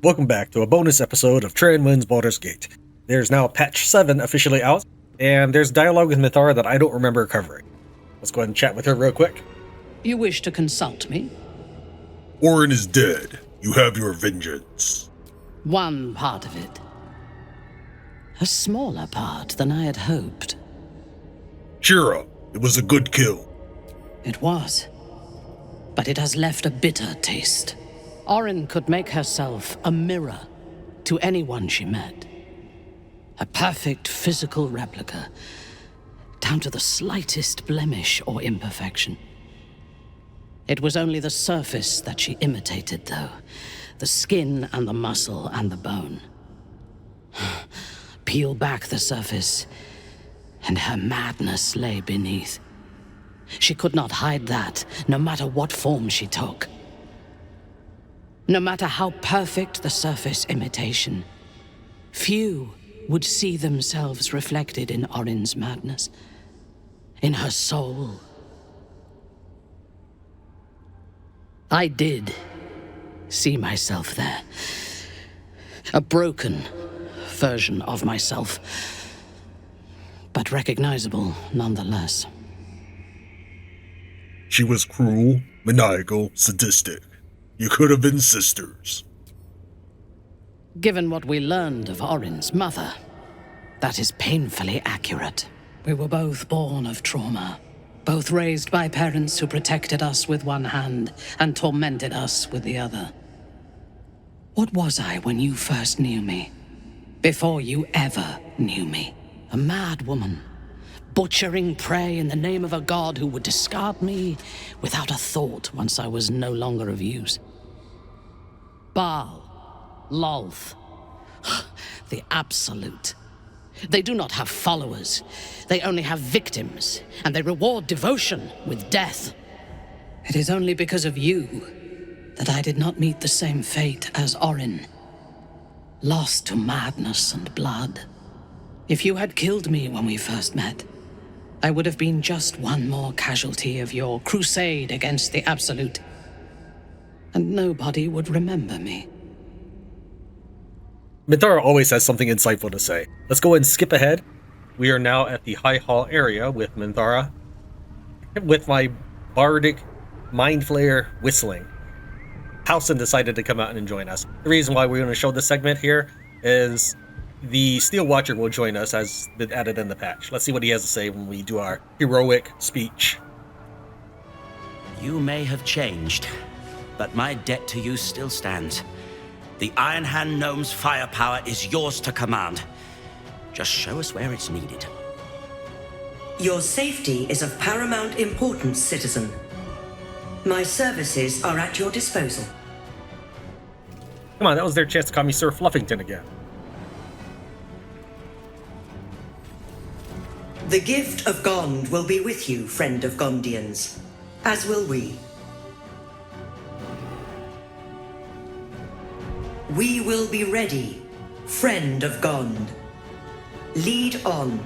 Welcome back to a bonus episode of Tran wins Baldur's Gate. There's now patch 7 officially out, and there's dialogue with Minthara that I don't remember covering. Let's go ahead and chat with her real quick. You wish to consult me? Orin is dead. You have your vengeance. One part of it. A smaller part than I had hoped. Cheer up. It was a good kill. It was. But it has left a bitter taste. Orin could make herself a mirror to anyone she met. A perfect physical replica, down to the slightest blemish or imperfection. It was only the surface that she imitated, though. The skin and the muscle and the bone. Peel back the surface, and her madness lay beneath. She could not hide that, no matter what form she took. No matter how perfect the surface imitation, few would see themselves reflected in Orin's madness, in her soul. I did see myself there. A broken version of myself, but recognizable nonetheless. She was cruel, maniacal, sadistic. You could have been sisters. Given what we learned of Orin's mother, that is painfully accurate. We were both born of trauma, both raised by parents who protected us with one hand and tormented us with the other. What was I when you first knew me? Before you ever knew me? A mad woman, butchering prey in the name of a god who would discard me without a thought once I was no longer of use. Baal, Lolth, the Absolute. They do not have followers. They only have victims, and they reward devotion with death. It is only because of you that I did not meet the same fate as Orin, lost to madness and blood. If you had killed me when we first met, I would have been just one more casualty of your crusade against the Absolute. And nobody would remember me. Minthara always has something insightful to say. Let's go ahead and skip ahead. We are now at the High Hall area with Minthara, with my bardic mind flayer whistling. Halsin decided to come out and join us. The reason why we're going to show this segment here is the Steel Watcher will join us, as been added in the patch. Let's see what he has to say when we do our heroic speech. You may have changed, but my debt to you still stands. The Iron Hand Gnome's firepower is yours to command. Just show us where it's needed. Your safety is of paramount importance, citizen. My services are at your disposal. Come on, that was their chance to call me Sir Fluffington again. The gift of Gond will be with you, friend of Gondians, as will we. We will be ready, friend of Gond. Lead on.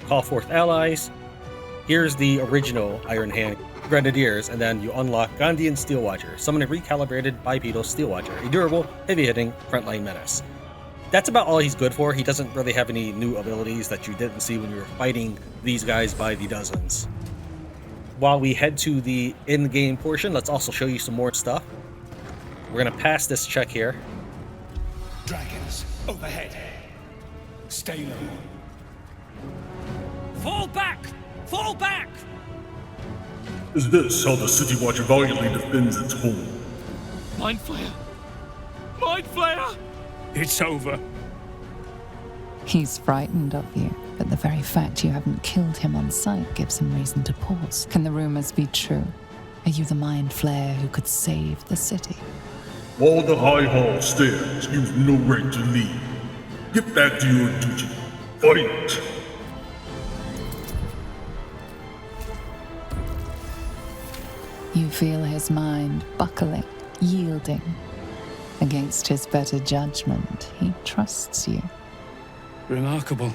Call forth allies. Here's the original Iron Hand Grenadiers, and then you unlock Gondian Steel Watcher. Summon a recalibrated bipedal Steel Watcher, a durable, heavy-hitting frontline menace. That's about all he's good for. He doesn't really have any new abilities that you didn't see when you were fighting these guys by the dozens. While we head to the in-game portion, let's also show you some more stuff. We're going to pass this check here. Dragons, overhead. Stay low. Fall back! Fall back! Is this how the City Watcher valiantly defends its home? Mind Flayer! Mind Flayer! It's over. He's frightened of you, but the very fact you haven't killed him on sight gives him reason to pause. Can the rumors be true? Are you the Mind Flayer who could save the city? While the High Hall stands, you've no right to leave. Get back to your duty. Fight! You feel his mind buckling, yielding. Against his better judgment, he trusts you. Remarkable.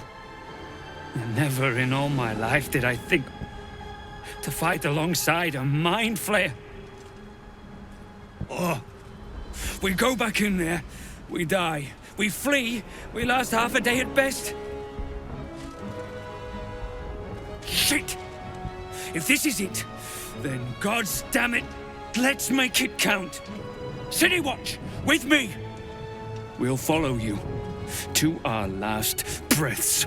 Never in all my life did I think to fight alongside a Mind Flayer. Oh, We go back in there, we die. We flee, we last half a day at best. Shit! If this is it, then God's damn it, let's make it count. City Watch, with me! We'll follow you to our last breaths.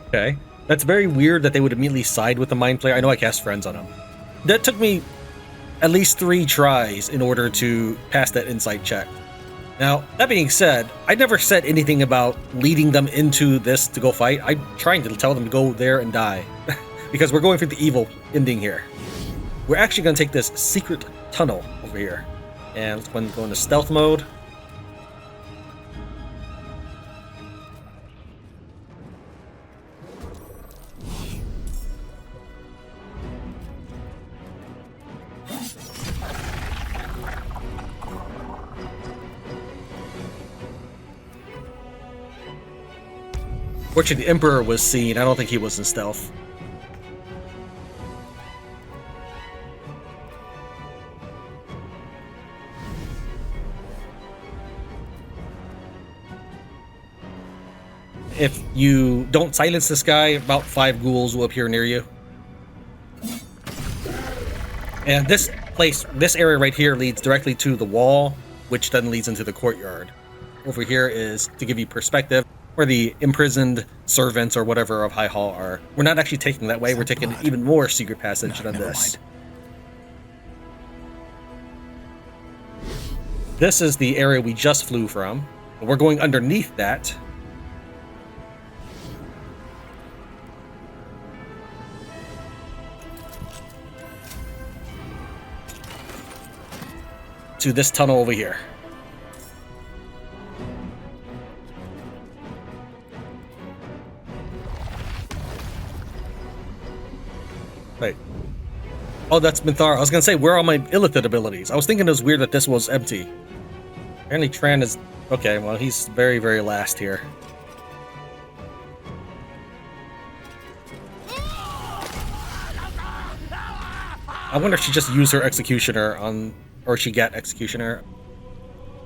Okay. That's very weird that they would immediately side with the Mind Flayer. I know I cast Friends on him. That took me at least 3 tries in order to pass that insight check. Now, that being said, I never said anything about leading them into this to go fight. I'm trying to tell them to go there and die. Because we're going for the evil ending here. We're actually going to take this secret tunnel over here. And let's go into stealth mode. Fortunately, the Emperor was seen. I don't think he was in stealth. If you don't silence this guy, about 5 ghouls will appear near you. And this area right here leads directly to the wall, which then leads into the courtyard. Over here is to give you perspective where the imprisoned servants or whatever of High Hall are. We're not actually taking that way, we're taking an even more secret passage than this. This is the area we just flew from. We're going underneath that. To this tunnel over here. Wait. Oh, that's Minthara. I was gonna say, where are my illithid abilities? I was thinking it was weird that this was empty. Apparently Tran is... Okay, well, he's very, very last here. I wonder if she just used her Executioner on... Or she got Executioner.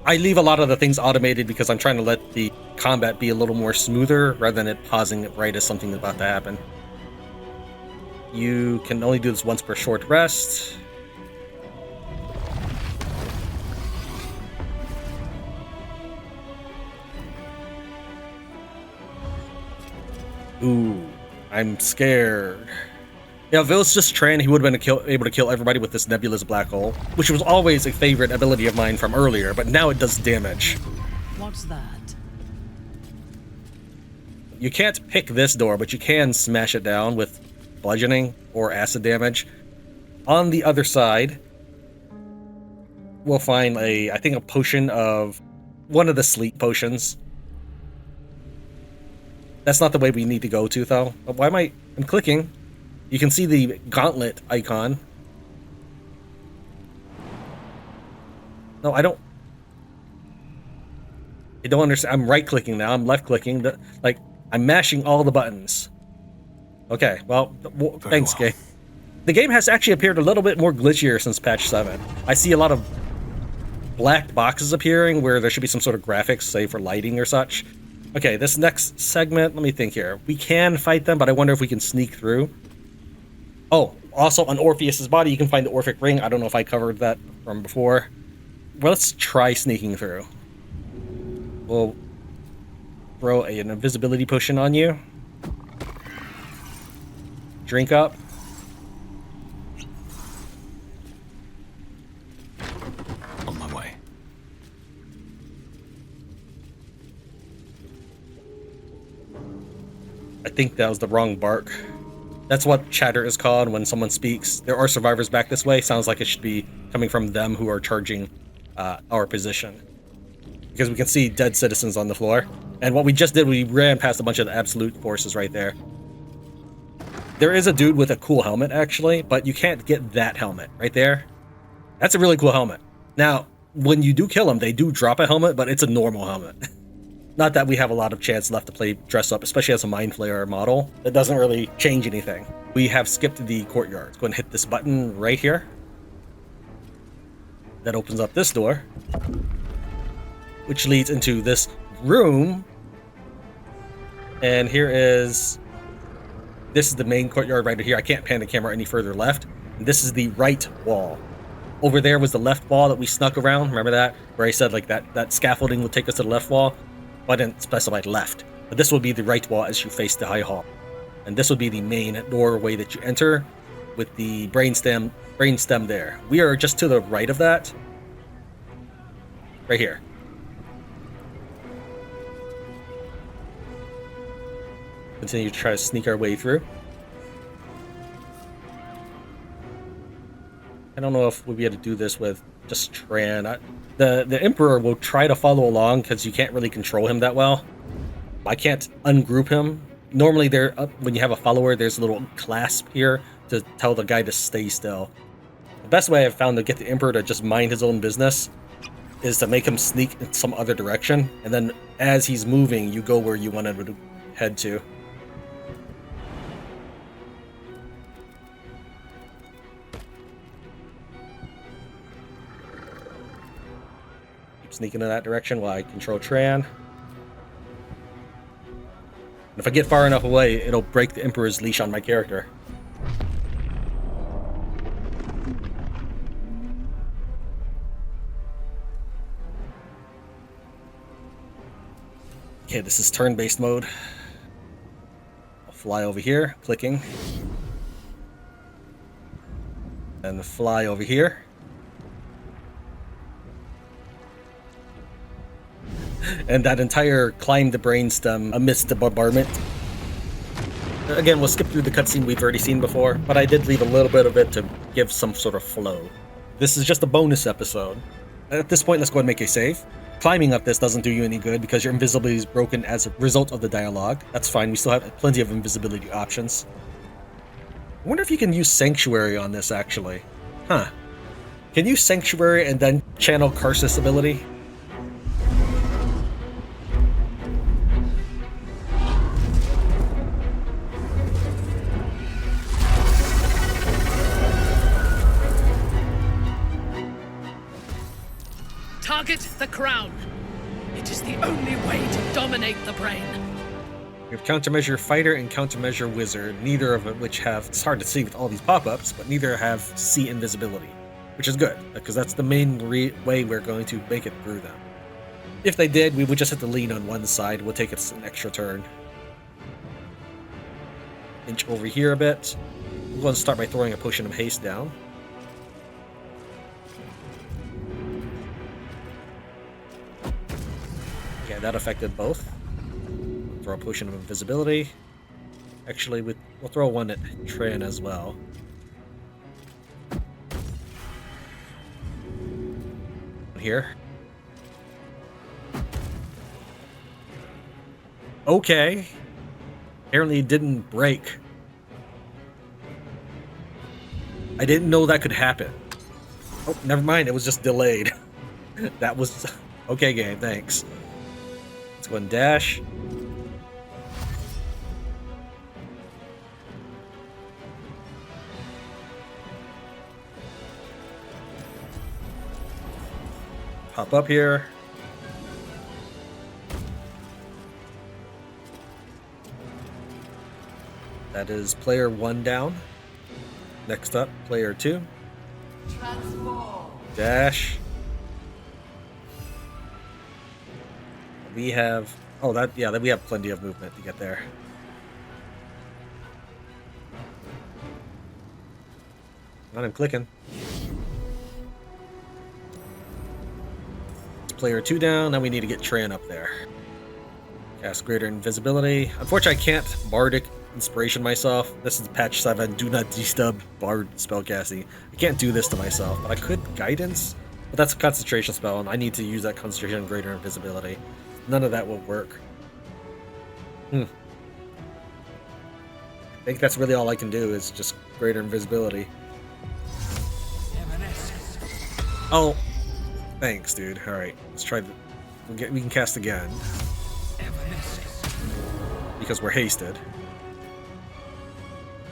I leave a lot of the things automated because I'm trying to let the combat be a little more smoother rather than it pausing it right as something's about to happen. You can only do this once per short rest. Ooh, I'm scared. Yeah, if it was just Tran, he would have been able to kill everybody with this nebulous black hole, which was always a favorite ability of mine from earlier, but now it does damage. What's that? You can't pick this door, but you can smash it down with bludgeoning or acid damage. On the other side, we'll find I think a potion of one of the sleep potions. That's not the way we need to go to, though. Why am I'm clicking? You can see the gauntlet icon. No, I don't understand. I'm right-clicking now. I'm left-clicking. Like, I'm mashing all the buttons. Okay, well, thanks, game. The game has actually appeared a little bit more glitchier since patch 7. I see a lot of black boxes appearing where there should be some sort of graphics, say, for lighting or such. Okay, this next segment, let me think here. We can fight them, but I wonder if we can sneak through. Oh, also on Orpheus's body, you can find the Orphic Ring. I don't know if I covered that from before. Well, let's try sneaking through. We'll throw an invisibility potion on you. Drink up. On my way. I think that was the wrong bark. That's what chatter is called when someone speaks. There are survivors back this way. Sounds like it should be coming from them who are charging our position. Because we can see dead citizens on the floor. And what we just did, we ran past a bunch of the absolute forces right there. There is a dude with a cool helmet, actually, but you can't get that helmet right there. That's a really cool helmet. Now, when you do kill them, they do drop a helmet, but it's a normal helmet. Not that we have a lot of chance left to play dress up, especially as a Mind Flayer model. That doesn't really change anything. We have skipped the courtyard. Let's go and hit this button right here. That opens up this door, which leads into this room. And this is the main courtyard right here. I can't pan the camera any further left. And this is the right wall. Over there was the left wall that we snuck around. Remember that? Where I said like that scaffolding would take us to the left wall? Well, I didn't specify left. But this would be the right wall as you face the high hall. And this would be the main doorway that you enter with the brainstem there. We are just to the right of that. Right here. Continue to try to sneak our way through. I don't know if we'll be able to do this with just Tran. The Emperor will try to follow along because you can't really control him that well. I can't ungroup him. Normally, when you have a follower, there's a little clasp here to tell the guy to stay still. The best way I've found to get the Emperor to just mind his own business is to make him sneak in some other direction, and then as he's moving, you go where you want him to head to. Sneaking in that direction while I control Tran. And if I get far enough away, it'll break the Emperor's leash on my character. Okay, this is turn-based mode. I'll fly over here, clicking. And fly over here. And that entire climb the brainstem amidst the bombardment. Again, we'll skip through the cutscene we've already seen before, but I did leave a little bit of it to give some sort of flow. This is just a bonus episode. At this point, let's go ahead and make a save. Climbing up this doesn't do you any good because your invisibility is broken as a result of the dialogue. That's fine, we still have plenty of invisibility options. I wonder if you can use Sanctuary on this, actually. Huh. Can you Sanctuary and then channel Karsus ability? Target the crown. It is the only way to dominate the brain. We have Countermeasure Fighter and Countermeasure Wizard, neither of which have, it's hard to see with all these pop-ups, but neither have C invisibility, which is good, because that's the main way we're going to make it through them. If they did, we would just have to lean on one side. We'll take us an extra turn. Inch over here a bit. We're going to start by throwing a Potion of Haste down. Okay, that affected both. Throw a Potion of Invisibility. Actually, we'll throw one at Tran as well. Here. Okay. Apparently it didn't break. I didn't know that could happen. Oh, never mind. It was just delayed. That was... Okay, game. Thanks. Let's go and dash. Pop up here. That is player 1 down. Next up, player 2. Transform. Dash. We have... Oh, we have plenty of movement to get there. I'm clicking. It's player 2 down, now we need to get Tran up there. Cast Greater Invisibility. Unfortunately, I can't Bardic Inspiration myself. This is patch 7. Do not destub Bard spellcasting. I can't do this to myself, but I could Guidance. But that's a concentration spell, and I need to use that concentration and Greater Invisibility. None of that will work. I think that's really all I can do is just Greater Invisibility. Oh, thanks, dude. All right, let's try. We can cast again because we're hasted.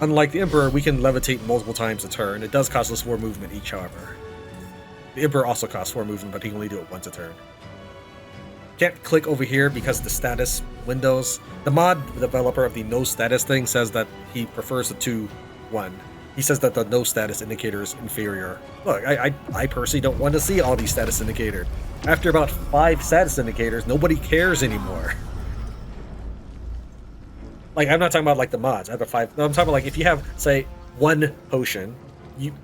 Unlike the Emperor, we can levitate multiple times a turn. It does cost us 4 movement each, however. The Emperor also costs 4 movement, but he can only do it once a turn. Can't click over here because the status windows. The mod developer of the no status thing says that he prefers the 2-1. He says that the no status indicator is inferior. Look, I personally don't want to see all these status indicators. After about 5 status indicators, nobody cares anymore. Like, I'm not talking about like the mods. I have a 5. No, I'm talking about like if you have, say, 1 potion,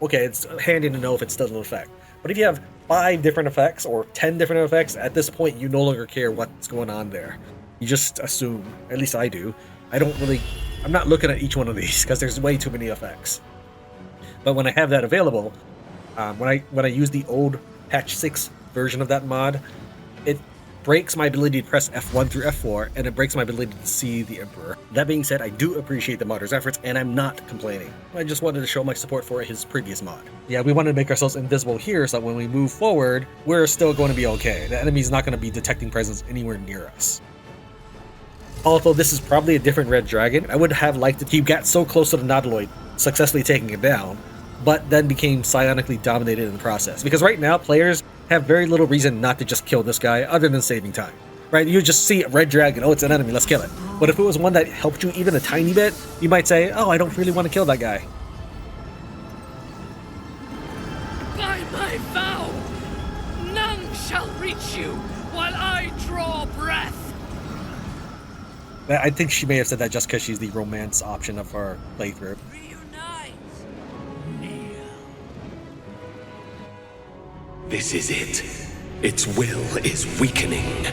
okay, it's handy to know if it's still in effect. But if you have 5 different effects or 10 different effects, at this point you no longer care what's going on there. You just assume, at least I do. I'm not looking at each one of these because there's way too many effects. But when I have that available, when I use the old patch 6 version of that mod, it breaks my ability to press F1 through F4, and it breaks my ability to see the Emperor. That being said, I do appreciate the modder's efforts, and I'm not complaining. I just wanted to show my support for his previous mod. Yeah, we wanted to make ourselves invisible here so that when we move forward, we're still going to be okay. The enemy's not going to be detecting presence anywhere near us. Although this is probably a different red dragon, I would have liked it. He got so close to the Nautiloid, successfully taking it down, but then became psionically dominated in the process. Because right now, players have very little reason not to just kill this guy other than saving time. Right? You just see a red dragon, oh, it's an enemy, let's kill it. But if it was one that helped you even a tiny bit, you might say, oh, I don't really want to kill that guy. By my vow, none shall reach you while I draw breath. I think she may have said that just because she's the romance option of our playthrough. Reunite. Kneel. This is it. Its will is weakening.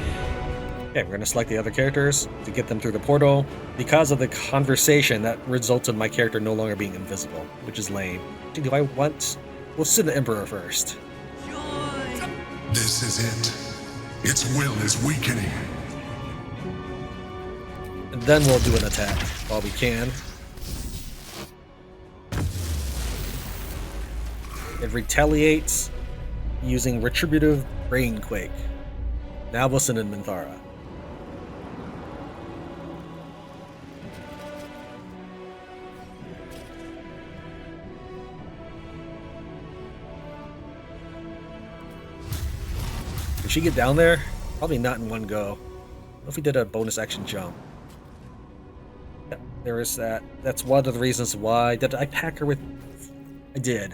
Okay, we're going to select the other characters to get them through the portal. Because of the conversation, that results in my character no longer being invisible, which is lame. Do I want... We'll send the Emperor first. This is it. Its will is weakening. And then we'll do an attack while we can. It retaliates using Retributive Brainquake. Now we'll send in Minthara. Can she get down there? Probably not in one go. What if we did a bonus action jump? Yep, there is that. That's one of the reasons why. Did I pack her with... I did.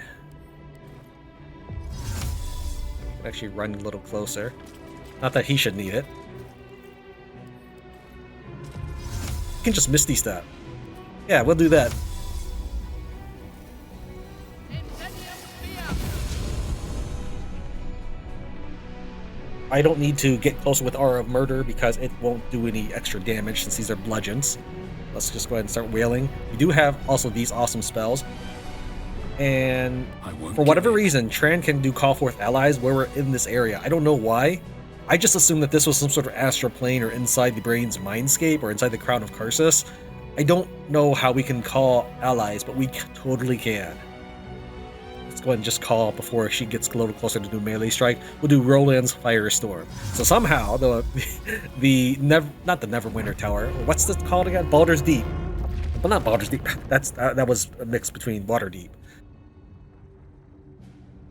Actually run a little closer. Not that he should need it. You can just Misty Step. Yeah, we'll do that. I don't need to get closer with Aura of Murder because it won't do any extra damage since these are bludgeons. Let's just go ahead and start wailing. We do have also these awesome spells. And for whatever reason, Tran can do Call Forth Allies where we're in this area. I don't know why. I just assumed that this was some sort of astral plane or inside the brain's mindscape or inside the crown of Karsus. I don't know how we can call allies, but we totally can. Let's go ahead and just call before she gets a little closer to do melee strike. We'll do Roland's Firestorm. So somehow, not the Neverwinter Tower. What's this called again? Baldur's Deep. Well, not Baldur's Deep. That was a mix between Waterdeep.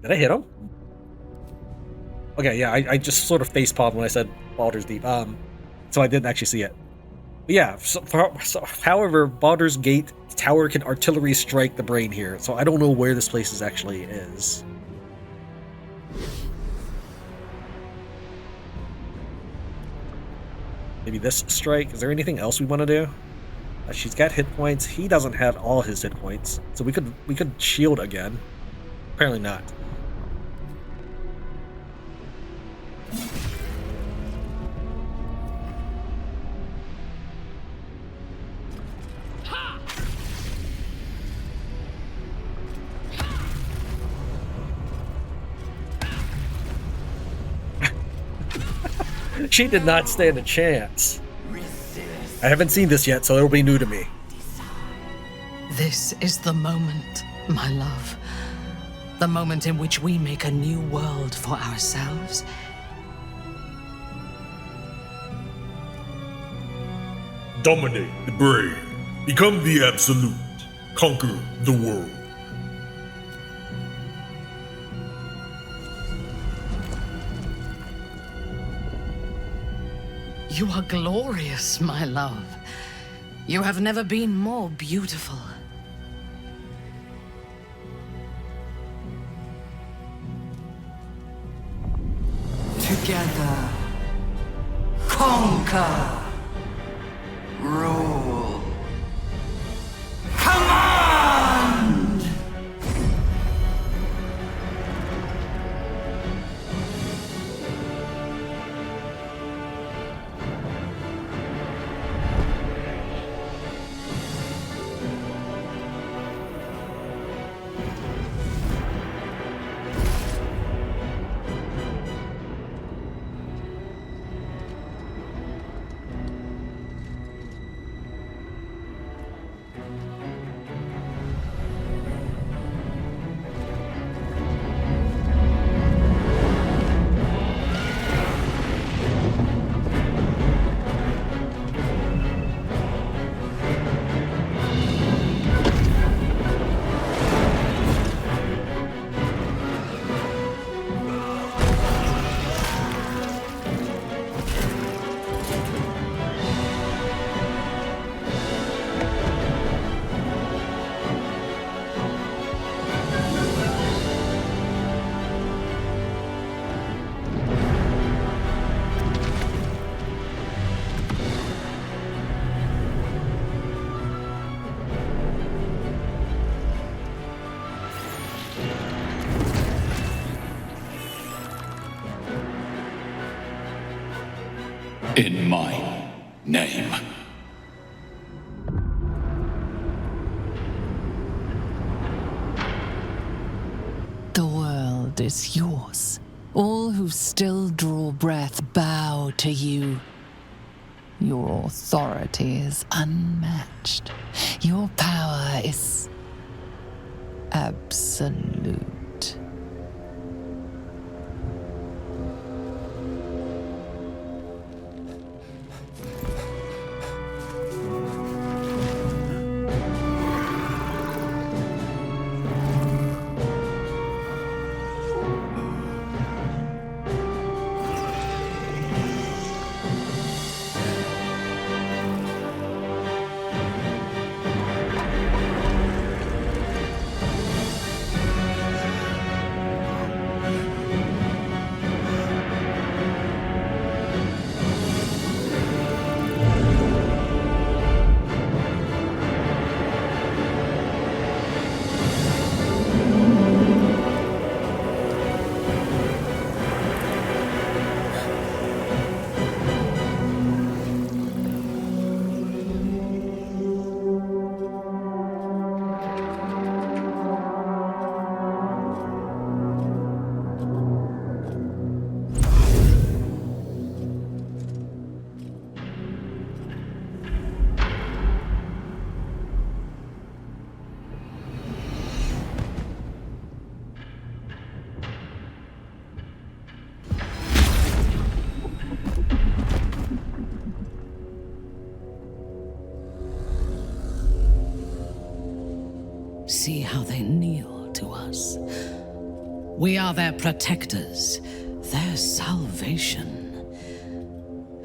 Did I hit him? Okay, yeah, I just sort of facepalmed when I said Baldur's Deep. So I didn't actually see it. But yeah, however, Baldur's Gate Tower can artillery strike the brain here, so I don't know where this place actually is. Maybe this strike? Is there anything else we want to do? She's got hit points. He doesn't have all his hit points, so we could shield again. Apparently not. She did not stand a chance. I haven't seen this yet, so it'll be new to me. This is the moment, my love. The moment in which we make a new world for ourselves. Dominate the brain. Become the absolute. Conquer the world. You are glorious, my love. You have never been more beautiful. Together, conquer, rule, command! In my name. The world is yours. All who still draw breath bow to you. Your authority is unmatched. Your power is absolute. See how they kneel to us. We are their protectors, their salvation.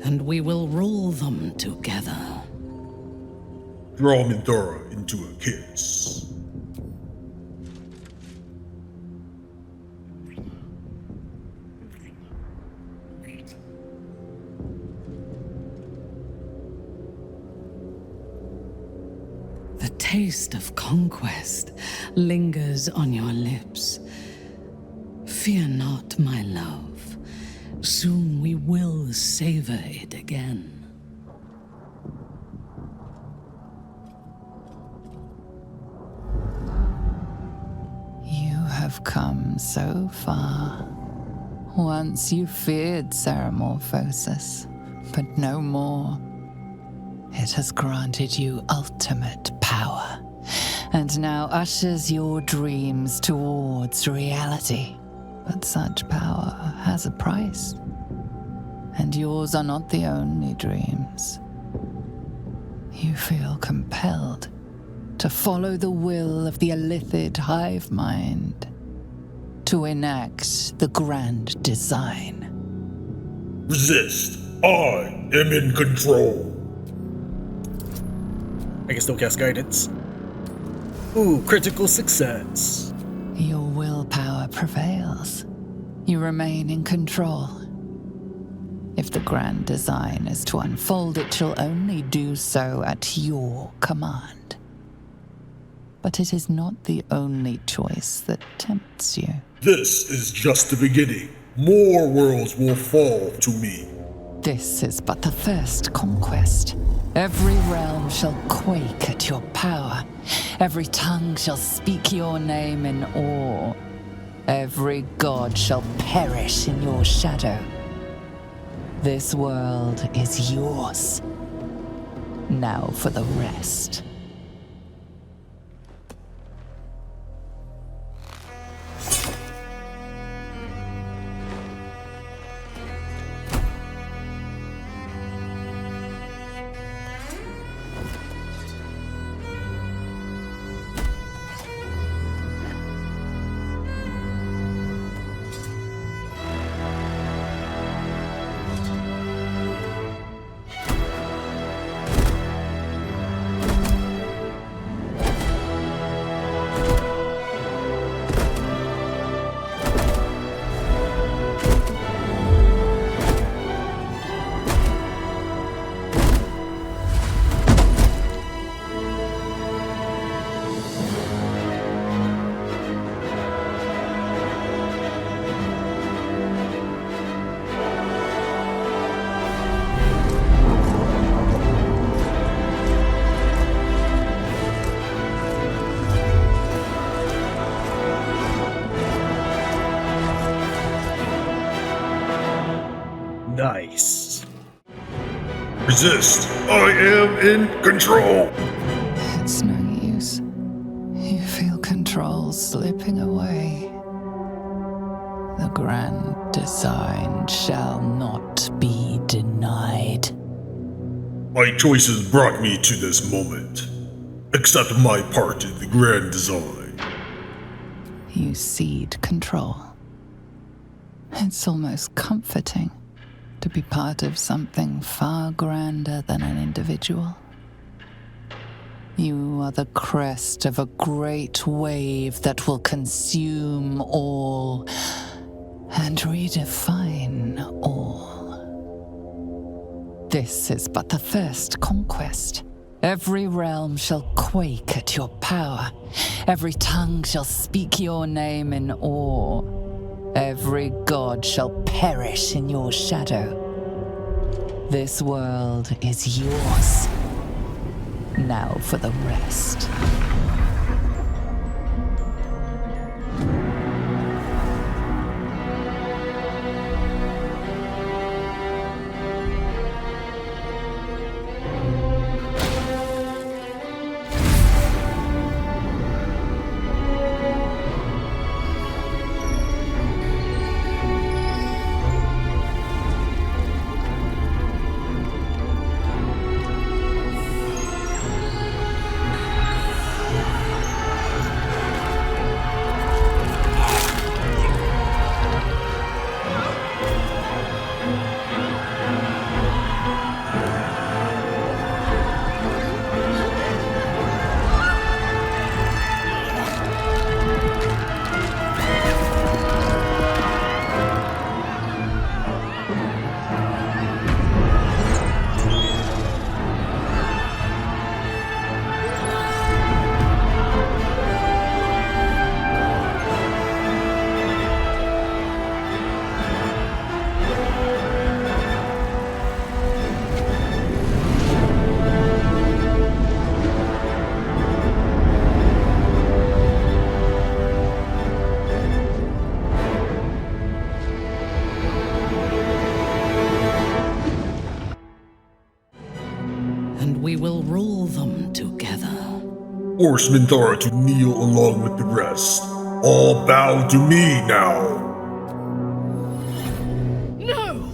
And we will rule them together. Draw Minthara into a kiss. The taste of conquest lingers on your lips. Fear not, my love. Soon we will savor it again. You have come so far. Once you feared Ceramorphosis, but no more. It has granted you ultimate power, and now ushers your dreams towards reality. But such power has a price, and yours are not the only dreams. You feel compelled to follow the will of the Illithid hive mind, to enact the grand design. Resist, I am in control. I can still cast guidance. Ooh, critical success. Your willpower prevails. You remain in control. If the grand design is to unfold, it shall only do so at your command. But it is not the only choice that tempts you. This is just the beginning. More worlds will fall to me. This is but the first conquest. Every realm shall quake at your power. Every tongue shall speak your name in awe. Every god shall perish in your shadow. This world is yours. Now for the rest. Nice. Resist. I am in control. It's no use. You feel control slipping away. The grand design shall not be denied. My choices brought me to this moment. Accept my part in the grand design. You cede control. It's almost comforting to be part of something far grander than an individual. You are the crest of a great wave that will consume all and redefine all. This is but the first conquest. Every realm shall quake at your power. Every tongue shall speak your name in awe. Every god shall perish in your shadow. This world is yours. Now for the rest. We will rule them together. Force Minthara to kneel along with the rest. All bow to me now. No!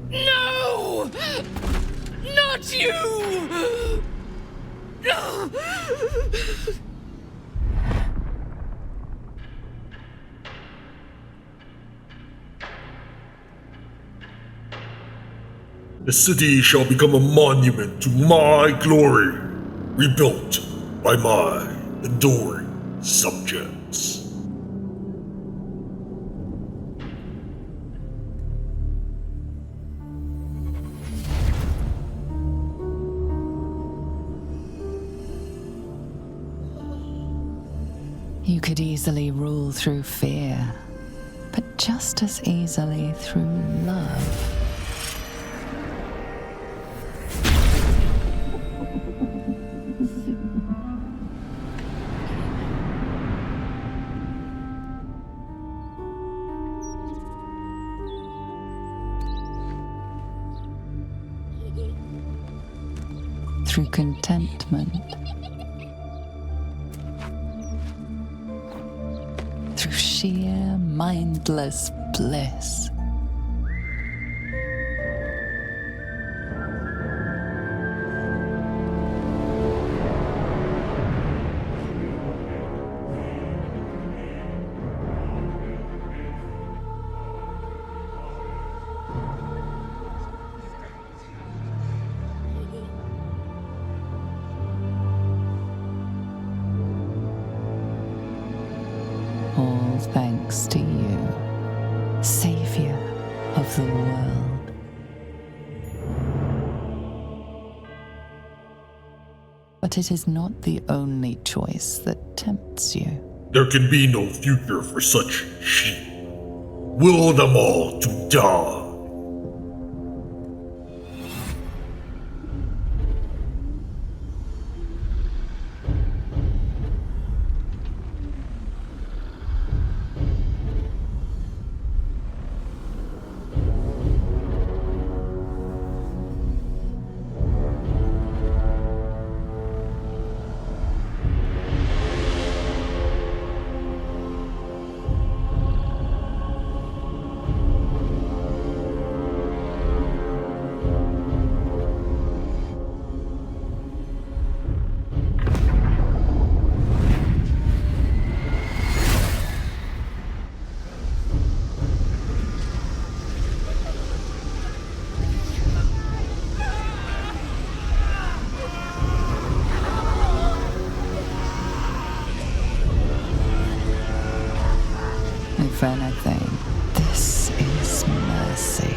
No! Not you! The city shall become a monument to my glory, rebuilt by my adoring subjects. You could easily rule through fear, but just as easily through love. Through contentment. Through sheer, mindless bliss. All thanks to you, Savior of the world. But it is not the only choice that tempts you. There can be no future for such sheep. Will them all to die. If anything, this is mercy.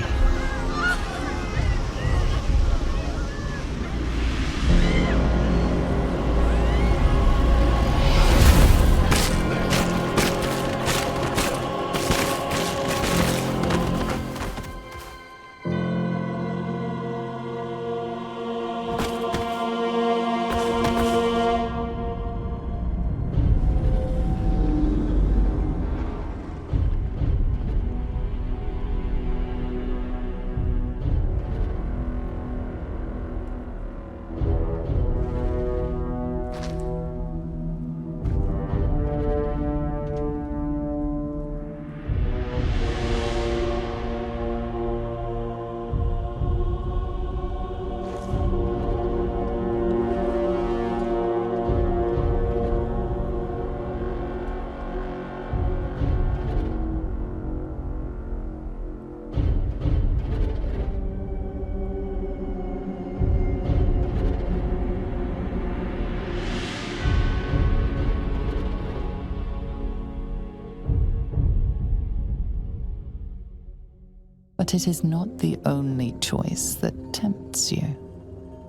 But it is not the only choice that tempts you.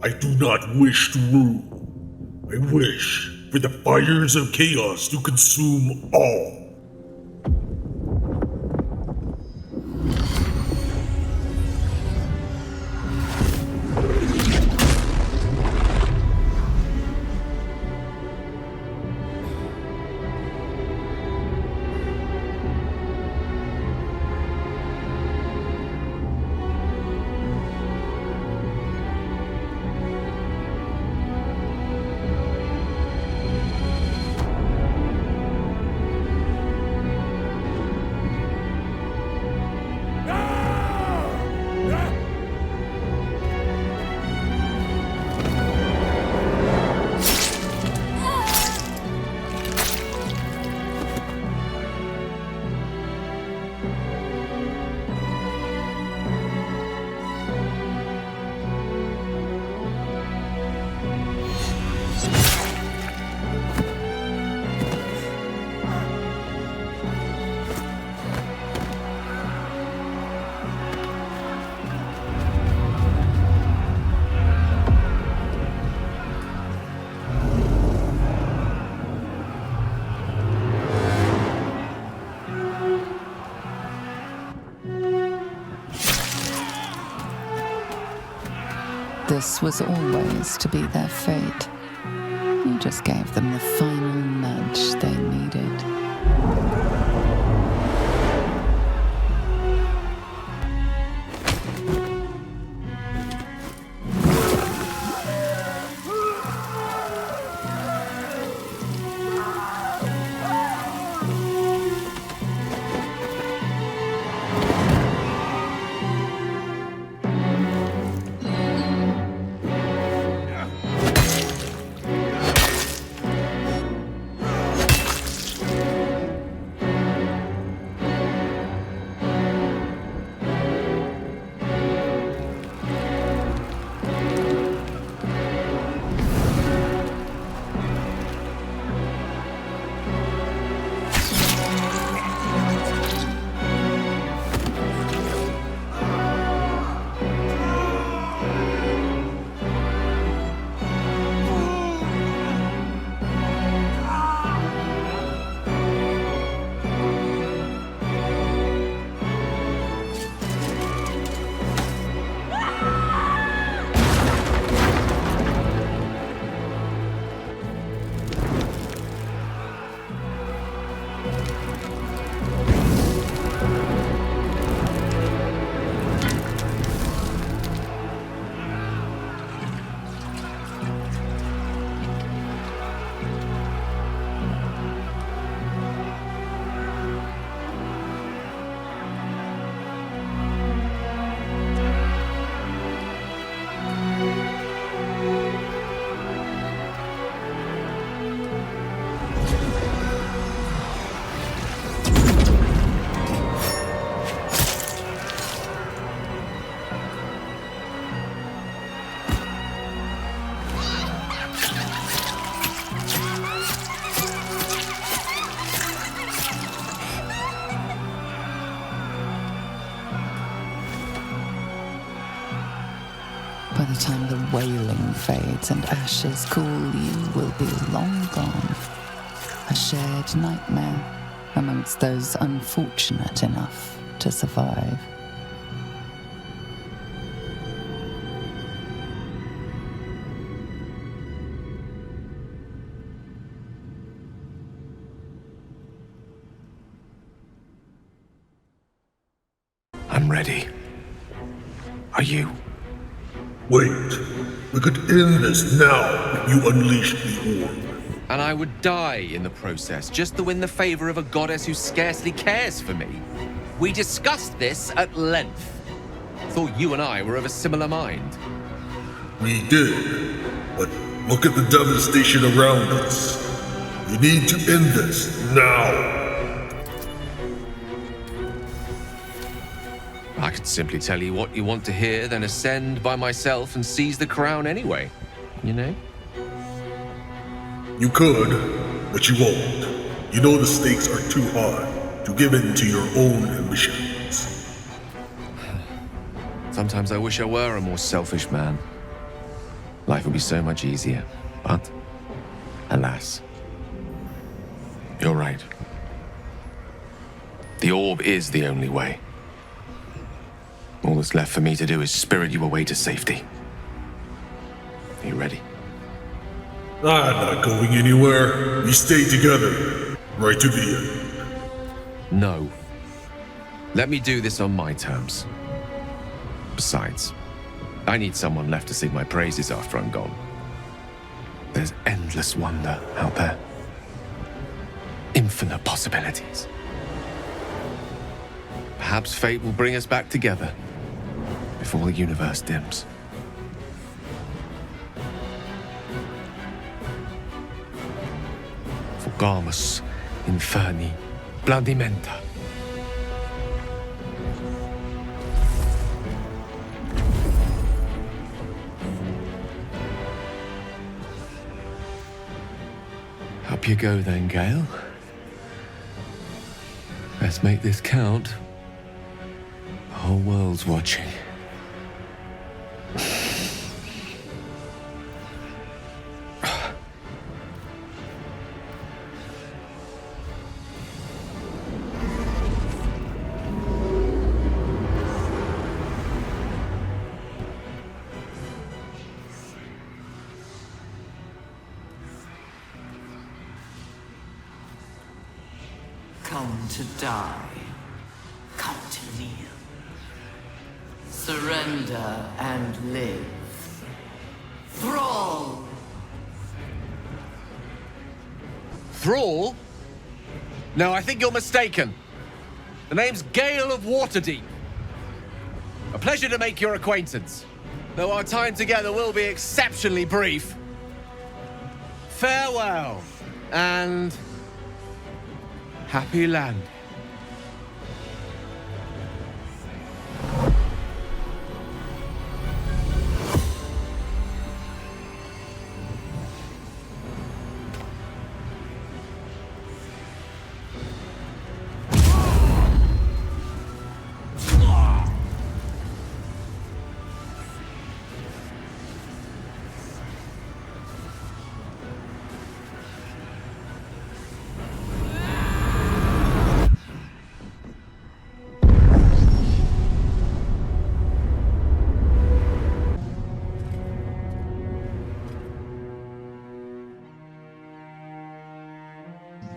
I do not wish to rule. I wish for the fires of chaos to consume all. this was always to be their fate. You just gave them the final nudge they needed. By the time the wailing fades and ashes cool, you will be long gone. A shared nightmare amongst those unfortunate enough to survive. I'm ready. Are you? Wait. We could end this now if you unleash the orb. And I would die in the process, just to win the favor of a goddess who scarcely cares for me. We discussed this at length. Thought you and I were of a similar mind. We did, but look at the devastation around us. We need to end this now. I could simply tell you what you want to hear, then ascend by myself and seize the crown anyway. You know? You could, but you won't. You know the stakes are too high to give in to your own ambitions. Sometimes I wish I were a more selfish man. Life would be so much easier, but alas. You're right. The orb is the only way. All that's left for me to do is spirit you away to safety. Are you ready? I'm not going anywhere. We stay together, right to the end. No. Let me do this on my terms. Besides, I need someone left to sing my praises after I'm gone. There's endless wonder out there. Infinite possibilities. Perhaps fate will bring us back together before the universe dims. Fugamus inferni blandimenta. Up you go then, Gale. Let's make this count. The whole world's watching. to die. Come to kneel. Surrender and live. Thrall! Thrall? No, I think you're mistaken. The name's Gale of Waterdeep. A pleasure to make your acquaintance, though our time together will be exceptionally brief. Farewell, and happy landing.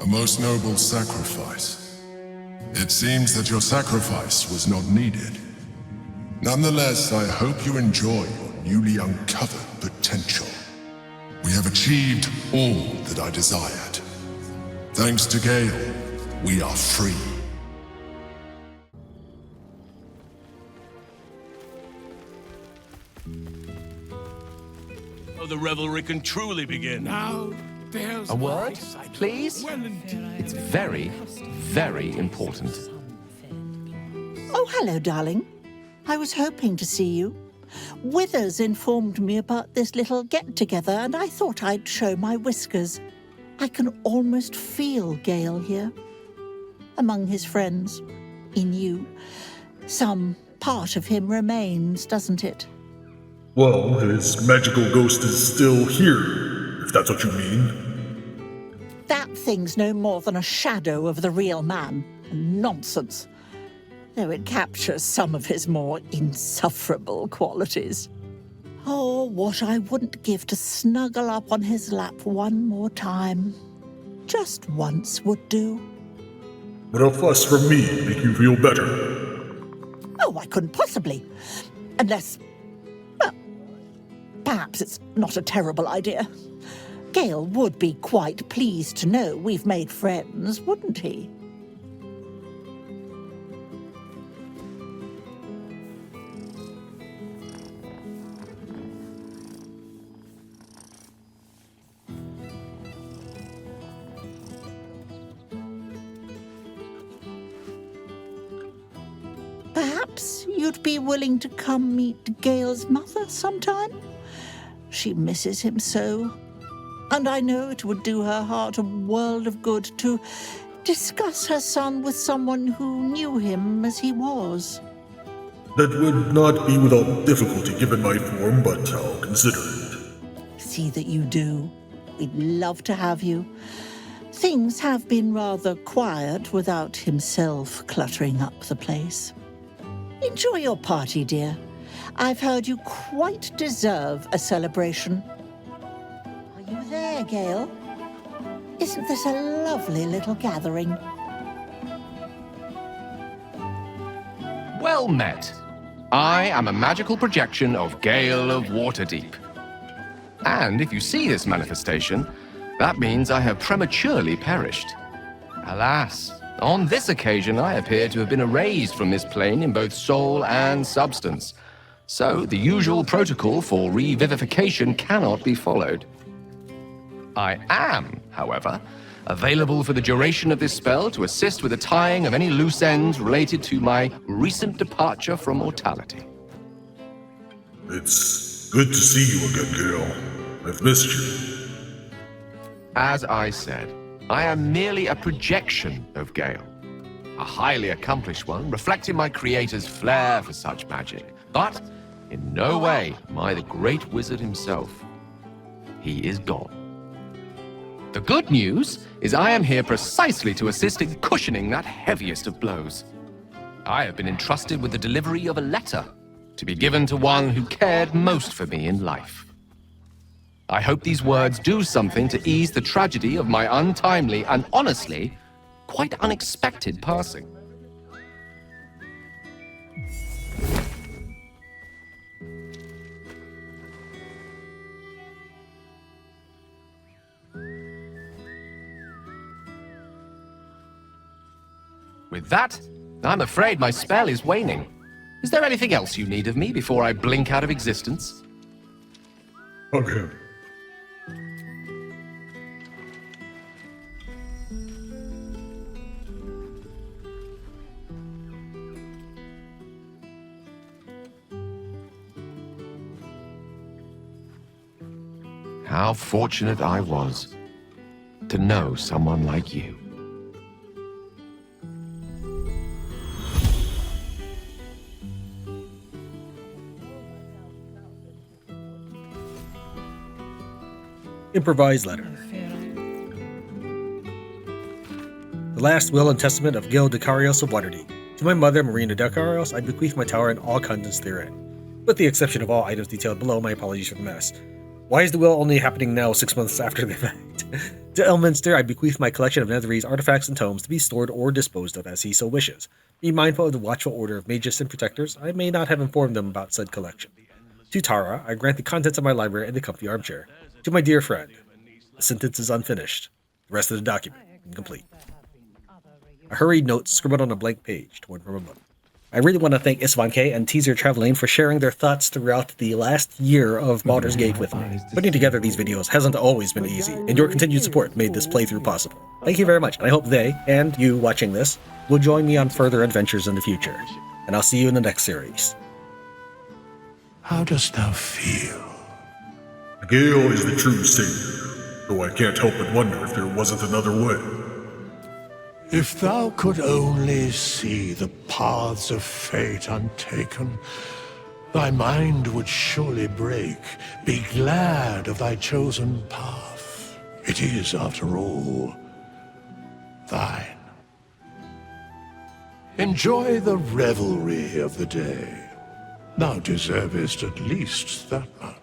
A most noble sacrifice. It seems that your sacrifice was not needed. Nonetheless, I hope you enjoy your newly uncovered potential. We have achieved all that I desired. Thanks to Gale, we are free. Oh, the revelry can truly begin. Now, there's A word, please? It's very, very important. Oh, hello, darling. I was hoping to see you. Withers informed me about this little get-together, and I thought I'd show my whiskers. I can almost feel Gale here. Among his friends. In you. Some part of him remains, doesn't it? Well, his magical ghost is still here, if that's what you mean. That thing's no more than a shadow of the real man. Nonsense. Though it captures some of his more insufferable qualities. Oh, what I wouldn't give to snuggle up on his lap one more time. Just once would do. Would a fuss from me make you feel better? Oh, I couldn't possibly. Unless... well, perhaps it's not a terrible idea. Gale would be quite pleased to know we've made friends, wouldn't he? Perhaps you'd be willing to come meet Gale's mother sometime? She misses him so. And I know it would do her heart a world of good to discuss her son with someone who knew him as he was. That would not be without difficulty given my form, but I'll consider it. See that you do. We'd love to have you. Things have been rather quiet without himself cluttering up the place. Enjoy your party, dear. I've heard you quite deserve a celebration. Are you there, Gale? Isn't this a lovely little gathering? Well met. I am a magical projection of Gale of Waterdeep. And if you see this manifestation, that means I have prematurely perished. Alas, on this occasion I appear to have been erased from this plane in both soul and substance. So the usual protocol for revivification cannot be followed. I am, however, available for the duration of this spell to assist with the tying of any loose ends related to my recent departure from mortality. It's good to see you again, Gale. I've missed you. As I said, I am merely a projection of Gale. A highly accomplished one, reflecting my creator's flair for such magic. But in no way am I the great wizard himself. He is gone. The good news is I am here precisely to assist in cushioning that heaviest of blows. I have been entrusted with the delivery of a letter to be given to one who cared most for me in life. I hope these words do something to ease the tragedy of my untimely and honestly quite unexpected passing. With that, I'm afraid my spell is waning. Is there anything else you need of me before I blink out of existence? Hug him. How fortunate I was to know someone like you. Improvised letter. The last will and testament of Gil Decarios of Waterdeep. To my mother, Marina Decarios, I bequeath my tower and all contents therein. With the exception of all items detailed below, my apologies for the mess. Why is the will only happening now 6 months after the event? To Elminster, I bequeath my collection of Netherese artifacts and tomes to be stored or disposed of as he so wishes. Be mindful of the watchful order of mages and protectors. I may not have informed them about said collection. To Tara, I grant the contents of my library and the comfy armchair. To my dear friend, the sentence is unfinished. The rest of the document, incomplete. A hurried note scribbled on a blank page, torn from a book. I really want to thank Isvan K and Teaser Traveling for sharing their thoughts throughout the last year of Baldur's Gate with me. Putting together these videos hasn't always been easy, and your continued support made this playthrough possible. Thank you very much, and I hope they, and you watching this, will join me on further adventures in the future. And I'll see you in the next series. How dost thou feel? Gale is the true savior, though I can't help but wonder if there wasn't another way. If thou could only see the paths of fate untaken, thy mind would surely break. Be glad of thy chosen path. It is, after all, thine. Enjoy the revelry of the day. Thou deservest at least that much.